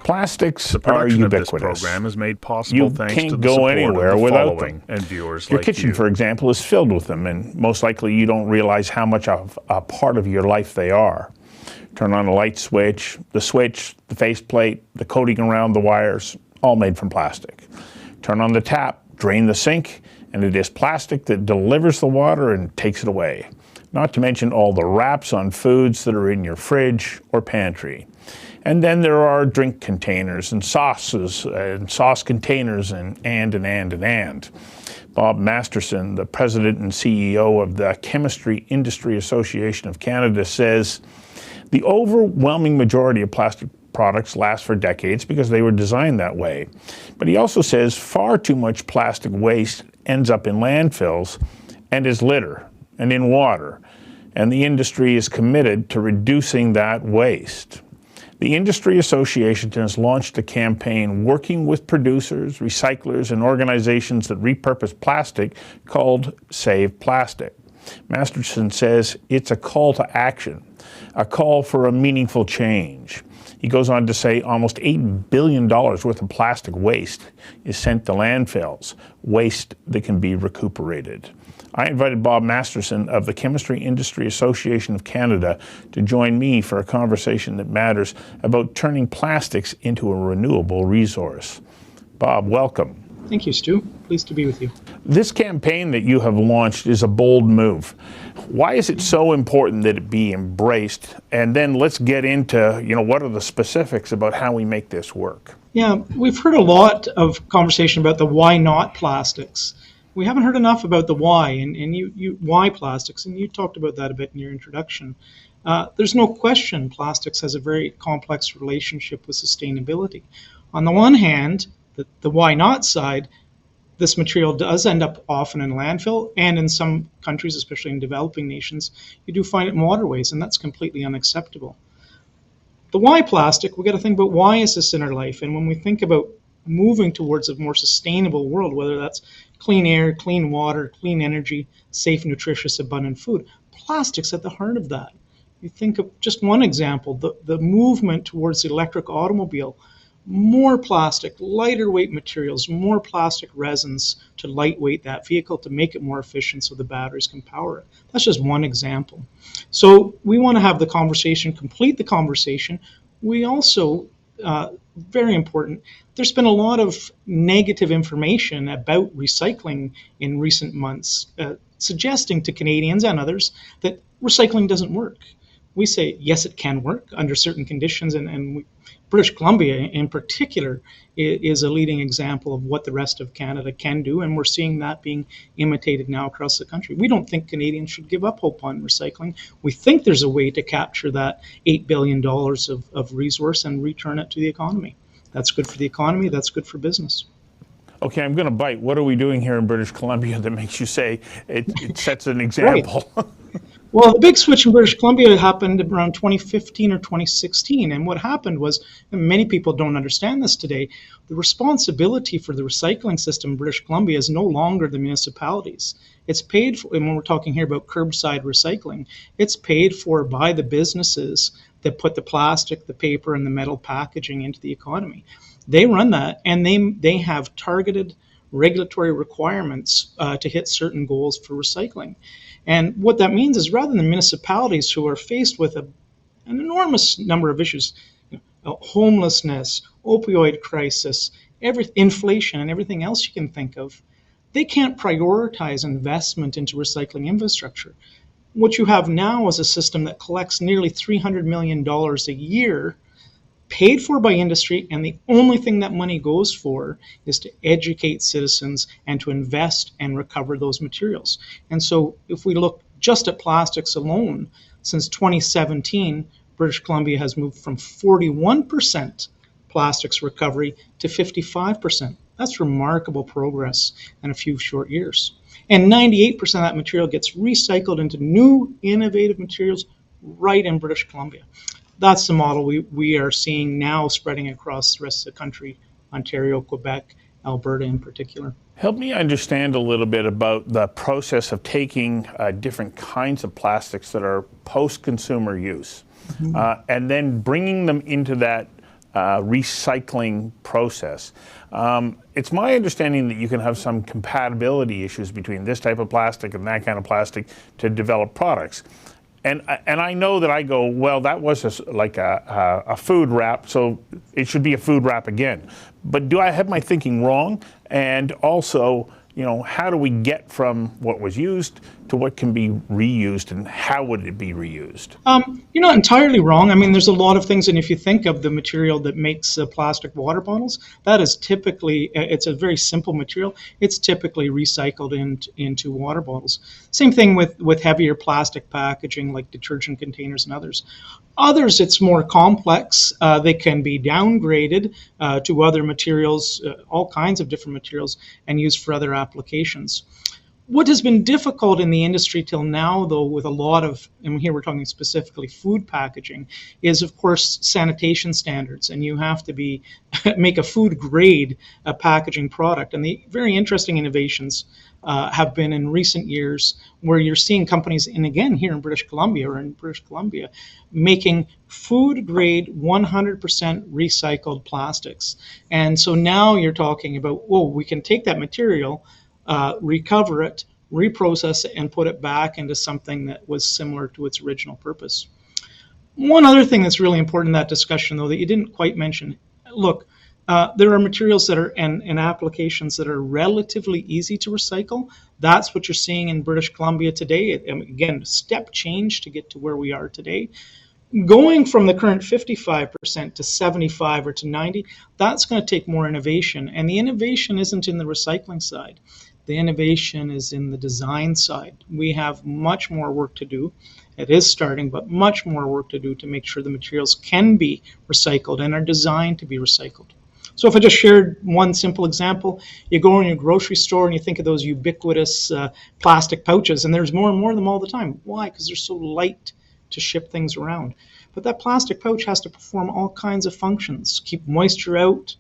Plastics The are production of this ubiquitous. program is made possible You thanks can't to the go support anywhere of the without following them. and viewers Your like kitchen, you. for example, is filled with them, and most likely you don't realize how much of a part of your life they are. Turn on a light switch, the faceplate, the coating around the wires, all made from plastic. Turn on the tap, drain the sink, and it is plastic that delivers the water and takes it away. Not to mention all the wraps on foods that are in your fridge or pantry. And then there are drink containers and sauces and sauce containers and. Bob Masterson, the president and CEO of the Chemistry Industry Association of Canada, says the overwhelming majority of plastic products last for decades because they were designed that way. But he also says far too much plastic waste ends up in landfills and is litter and in water. And the industry is committed to reducing that waste. The Industry Association has launched a campaign working with producers, recyclers, and organizations that repurpose plastic called Save Plastic. Masterson says it's a call to action, a call for a meaningful change. He goes on to say almost $8 billion worth of plastic waste is sent to landfills, waste that can be recuperated. I invited Bob Masterson of the Chemistry Industry Association of Canada to join me for a conversation that matters about turning plastics into a renewable resource. Bob, welcome. Thank you, Stu. Pleased to be with you. This campaign that you have launched is a bold move. Why is it so important that it be embraced? And then let's get into, what are the specifics about how we make this work? Yeah, we've heard a lot of conversation about the why not plastics. We haven't heard enough about the why, and you why plastics, and you talked about that a bit in your introduction. There's no question plastics has a very complex relationship with sustainability. On the one hand, the why not side, this material does end up often in landfill, and in some countries, especially in developing nations, you do find it in waterways, and that's completely unacceptable. The why plastic, we got to think about why is this in our life, and when we think about moving towards a more sustainable world, whether that's clean air, clean water, clean energy, safe, nutritious, abundant food, plastic's at the heart of that. You think of just one example, the movement towards the electric automobile, more plastic, lighter weight materials, more plastic resins to lightweight that vehicle to make it more efficient so the batteries can power it. That's just one example. So we want to have the conversation, complete the conversation. We also, very important, there's been a lot of negative information about recycling in recent months, suggesting to Canadians and others that recycling doesn't work. We say, yes, it can work under certain conditions, and British Columbia in particular is a leading example of what the rest of Canada can do, and we're seeing that being imitated now across the country. We don't think Canadians should give up hope on recycling. We think there's a way to capture that $8 billion of resource and return it to the economy. That's good for the economy, that's good for business. Okay, I'm going to bite. What are we doing here in British Columbia that makes you say it sets an example? Right. Well, the big switch in British Columbia happened around 2015 or 2016. And what happened was, and many people don't understand this today, the responsibility for the recycling system in British Columbia is no longer the municipalities. It's paid for, and when we're talking here about curbside recycling, it's paid for by the businesses that put the plastic, the paper, and the metal packaging into the economy. They run that, and they have targeted regulatory requirements to hit certain goals for recycling. And what that means is rather than municipalities who are faced with an enormous number of issues, homelessness, opioid crisis, inflation, and everything else you can think of, they can't prioritize investment into recycling infrastructure. What you have now is a system that collects nearly $300 million a year, paid for by industry, and the only thing that money goes for is to educate citizens and to invest and recover those materials. And so if we look just at plastics alone, since 2017, British Columbia has moved from 41% plastics recovery to 55%. That's remarkable progress in a few short years. And 98% of that material gets recycled into new innovative materials right in British Columbia. That's the model we are seeing now spreading across the rest of the country, Ontario, Quebec, Alberta in particular. Help me understand a little bit about the process of taking different kinds of plastics that are post-consumer use and then bringing them into that recycling process. It's my understanding that you can have some compatibility issues between this type of plastic and that kind of plastic to develop products. And I know that I go, well, that was like a food wrap, so it should be a food wrap again. But do I have my thinking wrong? And also, how do we get from what was used to what can be reused, and how would it be reused? You're not entirely wrong. I mean, there's a lot of things, and if you think of the material that makes plastic water bottles, that is typically, it's a very simple material. It's typically recycled into water bottles. Same thing with heavier plastic packaging like detergent containers and others. Others, it's more complex. They can be downgraded to other materials, all kinds of different materials, and used for other applications. What has been difficult in the industry till now, though, with a lot of, and here we're talking specifically food packaging, is of course sanitation standards, and you have to make a food grade packaging product. And the very interesting innovations have been in recent years where you're seeing companies, and again here in British Columbia, making food grade 100% recycled plastics. And so now you're talking about, we can take that material, recover it, reprocess it, and put it back into something that was similar to its original purpose. One other thing that's really important in that discussion, though, that you didn't quite mention, look, there are materials that are and applications that are relatively easy to recycle. That's what you're seeing in British Columbia today. Again, step change to get to where we are today. Going from the current 55% to 75 or to 90, that's going to take more innovation. And the innovation isn't in the recycling side. The innovation is in the design side. We have much more work to do. It is starting, but much more work to do to make sure the materials can be recycled and are designed to be recycled. So if I just shared one simple example, you go in your grocery store and you think of those ubiquitous plastic pouches, and there's more and more of them all the time. Why? Because they're so light to ship things around. But that plastic pouch has to perform all kinds of functions, keep moisture out,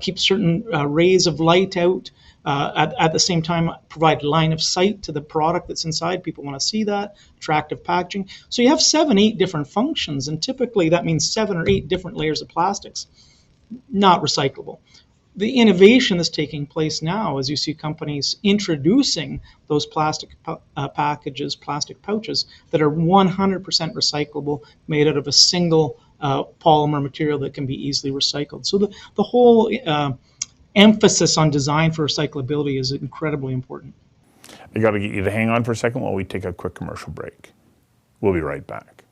keep certain rays of light out, at the same time provide line of sight to the product that's inside. People want to see that, attractive packaging. So you have 7, 8 different functions, and typically that means 7 or 8 different layers of plastics, not recyclable. The innovation that's taking place now is you see companies introducing those plastic packages, plastic pouches that are 100% recyclable, made out of a single polymer material that can be easily recycled. So the whole emphasis on design for recyclability is incredibly important. I got to get you to hang on for a second while we take a quick commercial break. We'll be right back.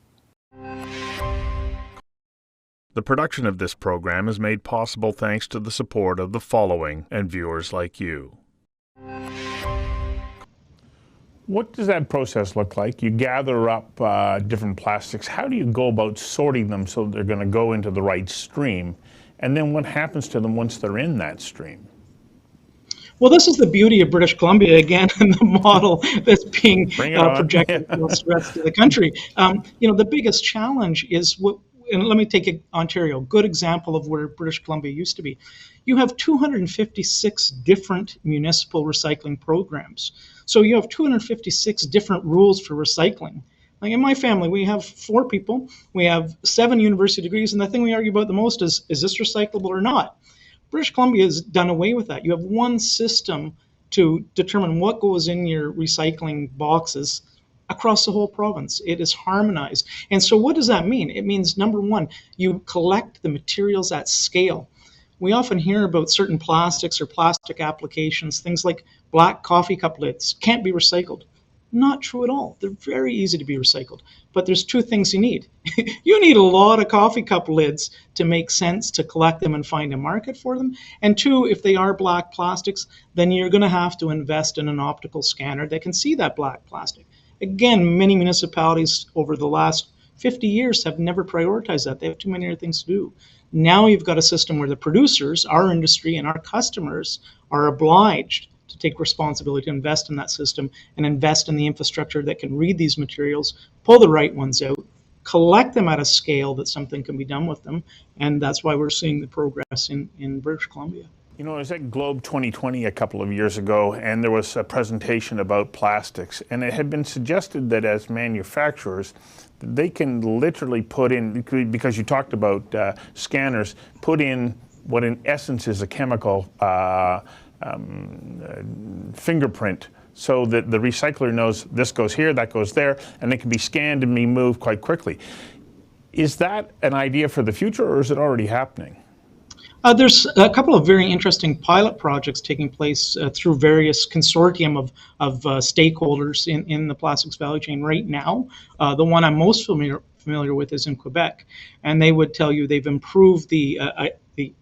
The production of this program is made possible thanks to the support of the following and viewers like you. What does that process look like? You gather up different plastics. How do you go about sorting them so they're going to go into the right stream? And then what happens to them once they're in that stream? Well, this is the beauty of British Columbia, again, and the model that's being projected across the rest of the country. The biggest challenge is and let me take Ontario, good example of where British Columbia used to be. You have 256 different municipal recycling programs. So you have 256 different rules for recycling. Like in my family, we have 4 people, we have 7 university degrees, and the thing we argue about the most is this recyclable or not? British Columbia has done away with that. You have one system to determine what goes in your recycling boxes across the whole province. It is harmonized. And so what does that mean? It means, number one, you collect the materials at scale. We often hear about certain plastics or plastic applications, things like black coffee cup lids can't be recycled. Not true at all. They're very easy to be recycled. But there's 2 things you need. You need a lot of coffee cup lids to make sense to collect them and find a market for them. And 2, if they are black plastics, then you're going to have to invest in an optical scanner that can see that black plastic. Again, many municipalities over the last 50 years have never prioritized that. They have too many other things to do. Now you've got a system where the producers, our industry, and our customers are obliged to take responsibility to invest in that system and invest in the infrastructure that can read these materials, pull the right ones out, collect them at a scale that something can be done with them. And that's why we're seeing the progress in British Columbia. I was at Globe 2020 a couple of years ago, and there was a presentation about plastics, and it had been suggested that as manufacturers, they can literally put in, because you talked about scanners, put in what in essence is a chemical fingerprint, so that the recycler knows this goes here, that goes there, and it can be scanned and be moved quite quickly. Is that an idea for the future, or is it already happening? There's a couple of very interesting pilot projects taking place through various consortium of stakeholders in the plastics value chain right now. The one I'm most familiar with is in Quebec, and they would tell you they've improved the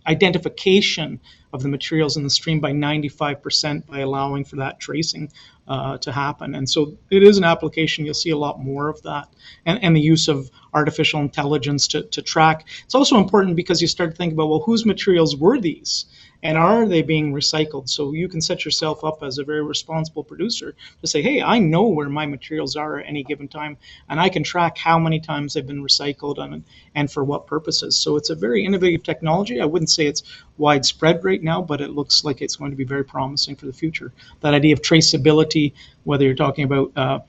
identification of the materials in the stream by 95% by allowing for that tracing to happen. And so it is an application. You'll see a lot more of that, and the use of artificial intelligence to track. It's also important because you start to think about, well, whose materials were these? And are they being recycled? So you can set yourself up as a very responsible producer to say, hey, I know where my materials are at any given time, and I can track how many times they've been recycled and for what purposes. So it's a very innovative technology. I wouldn't say it's widespread right now, but it looks like it's going to be very promising for the future. That idea of traceability, whether you're talking about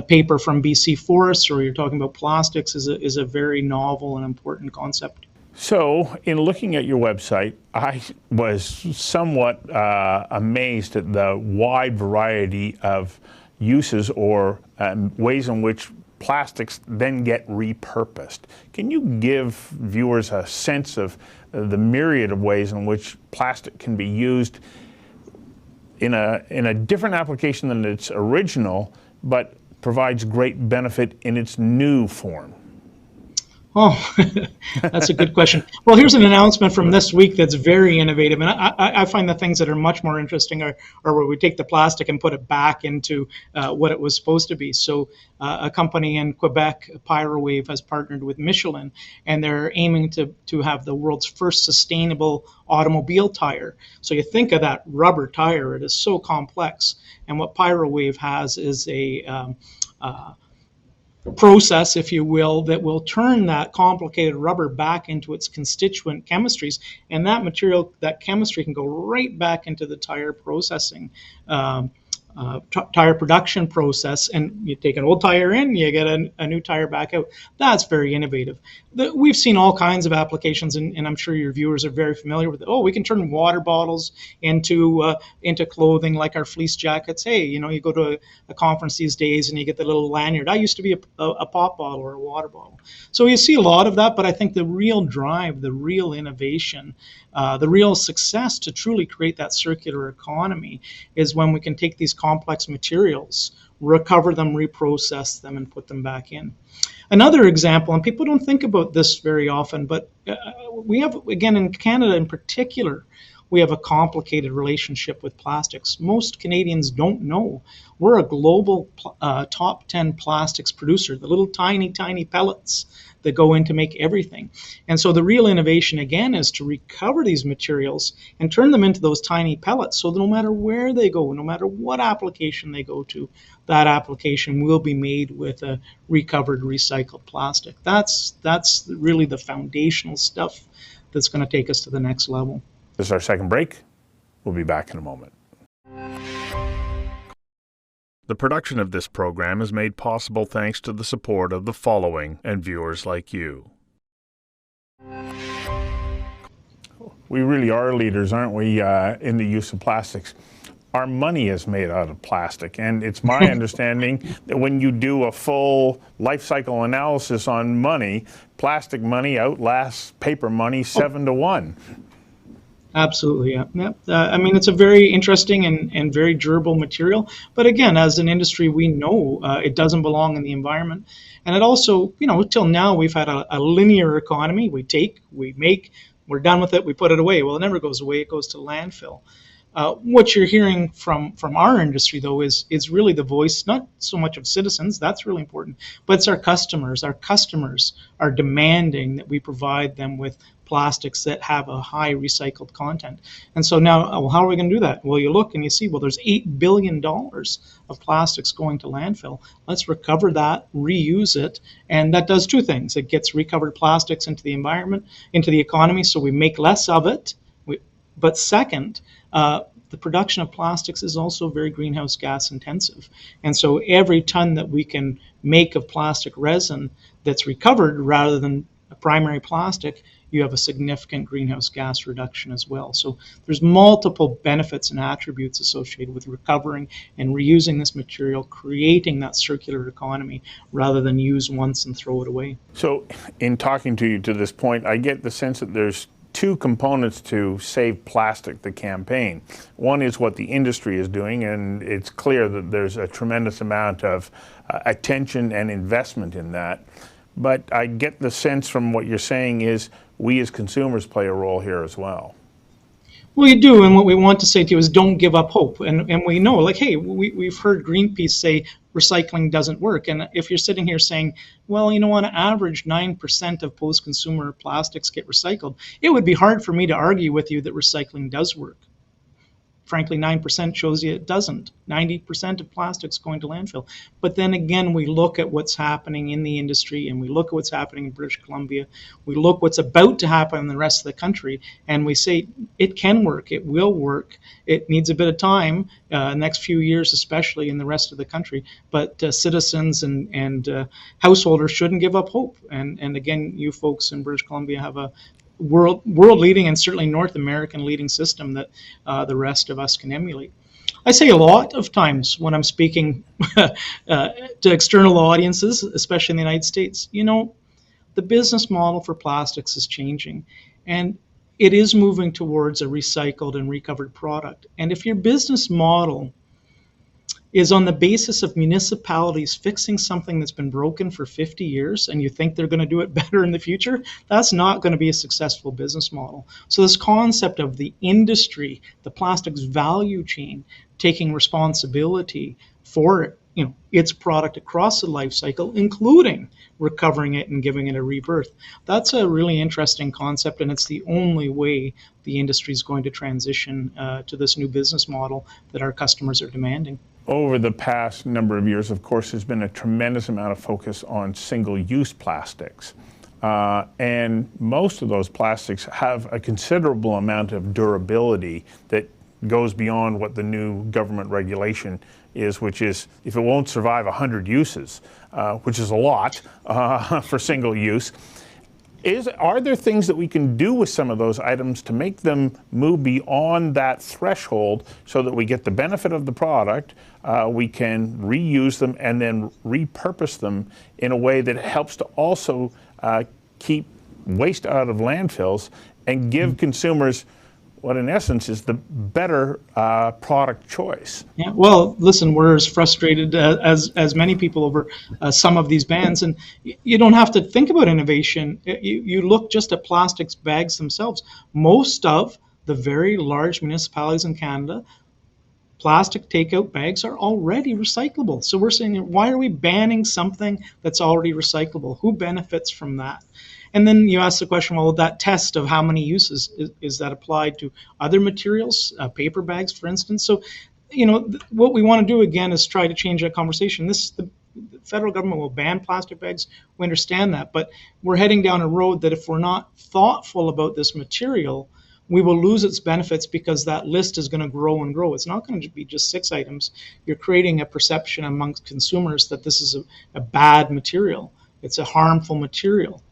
paper from BC forests or you're talking about plastics, is a very novel and important concept. So, in looking at your website, I was somewhat amazed at the wide variety of uses or ways in which plastics then get repurposed. Can you give viewers a sense of the myriad of ways in which plastic can be used in a different application than its original, but provides great benefit in its new form? Oh, that's a good question. Well, here's an announcement from this week that's very innovative. And I find the things that are much more interesting are where we take the plastic and put it back into what it was supposed to be. So a company in Quebec, Pyrowave, has partnered with Michelin, and they're aiming to have the world's first sustainable automobile tire. So you think of that rubber tire, it is so complex. And what Pyrowave has is a process, if you will, that will turn that complicated rubber back into its constituent chemistries, and that material, that chemistry, can go right back into the tire processing, tire production process, and you take an old tire in, you get a new tire back out. That's very innovative. We've seen all kinds of applications, and I'm sure your viewers are very familiar with it. Oh, we can turn water bottles into clothing, like our fleece jackets. Hey, you go to a conference these days and you get the little lanyard. I used to be a pop bottle or a water bottle. So you see a lot of that, but I think the real drive, the real innovation, the real success to truly create that circular economy is when we can take these complex materials, recover them, reprocess them, and put them back in. Another example, and people don't think about this very often, but we have, again, in Canada in particular, we have a complicated relationship with plastics. Most Canadians don't know we're a global top 10 plastics producer, the little tiny, tiny pellets that go in to make everything. And so the real innovation, again, is to recover these materials and turn them into those tiny pellets, so that no matter where they go, no matter what application they go to, that application will be made with a recovered, recycled plastic. That's really the foundational stuff that's going to take us to the next level. This is our second break. We'll be back in a moment. The production of this program is made possible thanks to the support of the following and viewers like you. We really are leaders, aren't we, in the use of plastics? Our money is made out of plastic, and it's my understanding that when you do a full life cycle analysis on money, plastic money outlasts paper money 7-1. Absolutely, yeah. I mean, it's a very interesting and very durable material. But again, as an industry, we know it doesn't belong in the environment. And it also, till now, we've had a linear economy. We take, we make, we're done with it, we put it away. Well, it never goes away, it goes to landfill. What you're hearing from our industry, though, is really the voice, not so much of citizens, that's really important, but it's our customers. Our customers are demanding that we provide them with plastics that have a high recycled content. And so now, well, how are we going to do that? Well, you look and you see, well, there's $8 billion of plastics going to landfill. Let's recover that, reuse it, and that does two things. It gets recovered plastics into the environment, into the economy, so we make less of it. But second, the production of plastics is also very greenhouse gas intensive. And so every ton that we can make of plastic resin that's recovered rather than a primary plastic, you have a significant greenhouse gas reduction as well. So there's multiple benefits and attributes associated with recovering and reusing this material, creating that circular economy rather than use once and throw it away. So in talking to you to this point, I get the sense that there's two components to Save Plastic, the campaign. One is what the industry is doing, and it's clear that there's a tremendous amount of attention and investment in that. But I get the sense from what you're saying is we as consumers play a role here as well. Well, you do, and what we want to say to you is don't give up hope. And we know, like, hey, we've heard Greenpeace say recycling doesn't work. And if you're sitting here saying, well, you know, on average, 9% of post-consumer plastics get recycled, it would be hard for me to argue with you that recycling does work. Frankly, 9% shows you it doesn't. 90% of plastics going to landfill. But then again, we look at what's happening in the industry, and we look at what's happening in British Columbia. We look what's about to happen in the rest of the country, and we say it can work, it will work. It needs a bit of time, next few years, especially in the rest of the country. But citizens and householders shouldn't give up hope. And again, you folks in British Columbia have a world leading and certainly North American leading system that the rest of us can emulate. I say a lot of times when I'm speaking to external audiences, especially in the United States, you know, the business model for plastics is changing, and it is moving towards a recycled and recovered product. And if your business model is on the basis of municipalities fixing something that's been broken for 50 years and you think they're going to do it better in the future, that's not going to be a successful business model. So this concept of the industry, the plastics value chain, taking responsibility for its product across the life cycle, including recovering it and giving it a rebirth. That's a really interesting concept, and it's the only way the industry is going to transition to this new business model that our customers are demanding. Over the past number of years, of course, there's been a tremendous amount of focus on single-use plastics. And most of those plastics have a considerable amount of durability that goes beyond what the new government regulation is, which is if it won't survive 100 uses, which is a lot for single use. Are there things that we can do with some of those items to make them move beyond that threshold so that we get the benefit of the product, we can reuse them and then repurpose them in a way that helps to also keep waste out of landfills and give consumers what in essence is the better product choice? Yeah, well, listen, we're as frustrated as many people over some of these bans, and you don't have to think about innovation. You look just at plastics bags themselves. Most of the very large municipalities in Canada, plastic takeout bags are already recyclable. So we're saying, why are we banning something that's already recyclable? Who benefits from that? And then you ask the question, well, that test of how many uses is that applied to other materials, paper bags, for instance? So, what we want to do again is try to change that conversation. The federal government will ban plastic bags. We understand that, but we're heading down a road that if we're not thoughtful about this material, we will lose its benefits because that list is going to grow and grow. It's not going to be just 6 items. You're creating a perception amongst consumers that this is a bad material. It's a harmful material.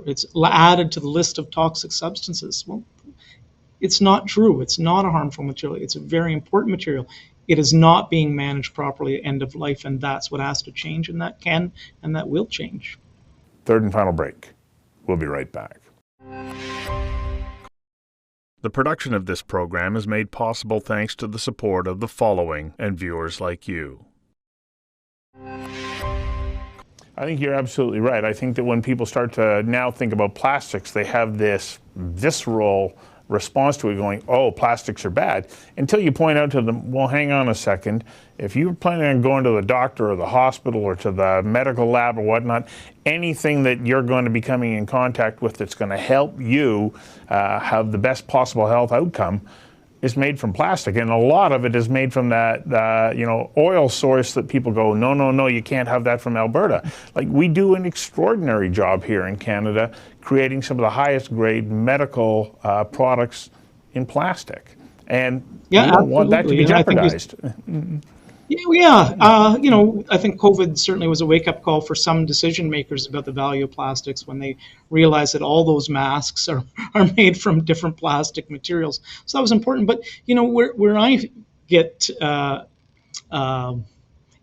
It's added to the list of toxic substances. Well, it's not true. It's not a harmful material. It's a very important material. It is not being managed properly at end of life, and that's what has to change, and that can and that will change. Third and final break. We'll be right back. The production of this program is made possible thanks to the support of the following and viewers like you. I think you're absolutely right. I think that when people start to now think about plastics, they have this visceral response to it going, oh, plastics are bad, until you point out to them, well, hang on a second. If you're planning on going to the doctor or the hospital or to the medical lab or whatnot, anything that you're going to be coming in contact with that's going to help you have the best possible health outcome is made from plastic, and a lot of it is made from that oil source that people go, no, you can't have that from Alberta. Like, we do an extraordinary job here in Canada creating some of the highest grade medical products in plastic, and we don't want that to be jeopardized. I think COVID certainly was a wake-up call for some decision makers about the value of plastics when they realized that all those masks are made from different plastic materials. So that was important. But where I get uh,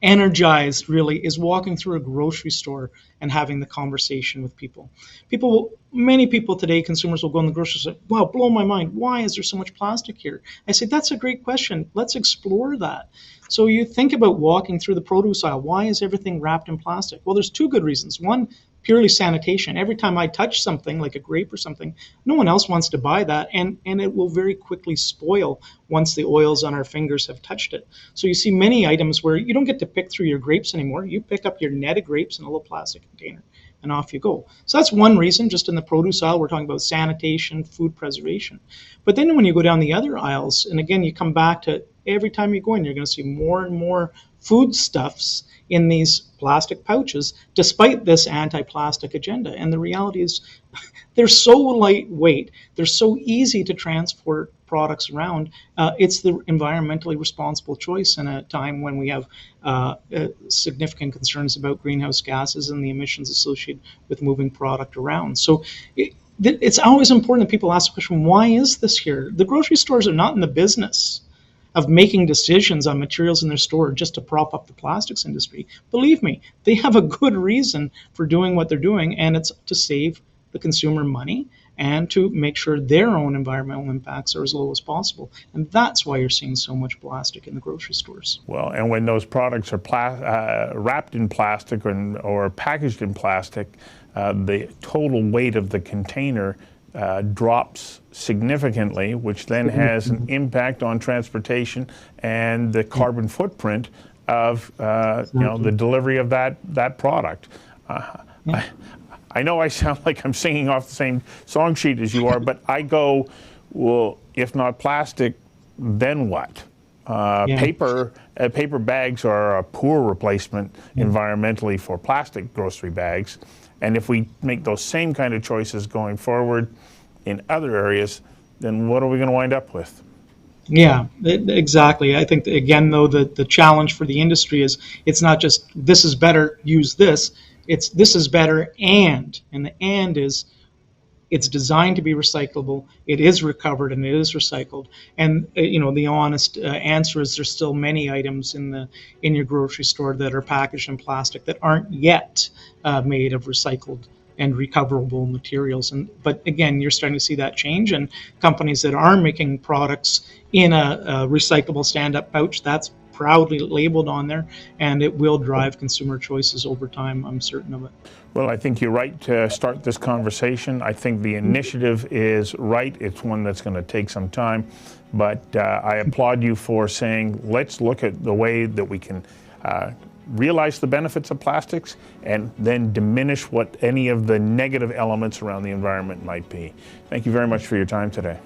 energized really is walking through a grocery store and having the conversation with people. Many people today, consumers will go in the grocery store and say, wow, blow my mind. Why is there so much plastic here? I say, that's a great question. Let's explore that. So you think about walking through the produce aisle. Why is everything wrapped in plastic? Well, there's two good reasons. One, purely sanitation. Every time I touch something like a grape or something, no one else wants to buy that, and it will very quickly spoil once the oils on our fingers have touched it. So you see many items where you don't get to pick through your grapes anymore. You pick up your net of grapes in a little plastic container, and off you go. So that's one reason. Just in the produce aisle, we're talking about sanitation, food preservation. But then when you go down the other aisles, and again, you come back to every time you go in, you're going to see more and more foodstuffs in these plastic pouches, despite this anti-plastic agenda. And the reality is, they're so lightweight, they're so easy to transport products around. It's the environmentally responsible choice in a time when we have significant concerns about greenhouse gases and the emissions associated with moving product around. So it's always important that people ask the question, why is this here? The grocery stores are not in the business of making decisions on materials in their store just to prop up the plastics industry. Believe me, they have a good reason for doing what they're doing, and it's to save the consumer money and to make sure their own environmental impacts are as low as possible. And that's why you're seeing so much plastic in the grocery stores. Well, and when those products are wrapped in plastic or packaged in plastic, the total weight of the container drops significantly, which then has an impact on transportation and the carbon footprint of the delivery of that product. I know I sound like I'm singing off the same song sheet as you are, but I go, well, if not plastic, then what? Paper bags are a poor replacement environmentally for plastic grocery bags. And if we make those same kind of choices going forward in other areas, then what are we going to wind up with? Yeah, exactly. I think, again, though, the challenge for the industry is it's not just this is better, use this. It's this is better, and the and is it's designed to be recyclable, it is recovered, and it is recycled. And the honest answer is there's still many items in your grocery store that are packaged in plastic that aren't yet made of recycled and recoverable materials. But again, you're starting to see that change, and companies that are making products in a recyclable stand-up pouch, that's proudly labeled on there, and it will drive consumer choices over time. I'm certain of it. Well, I think you're right to start this conversation. I think the initiative is right. It's one that's going to take some time, but I applaud you for saying, let's look at the way that we can realize the benefits of plastics and then diminish what any of the negative elements around the environment might be. Thank you very much for your time today.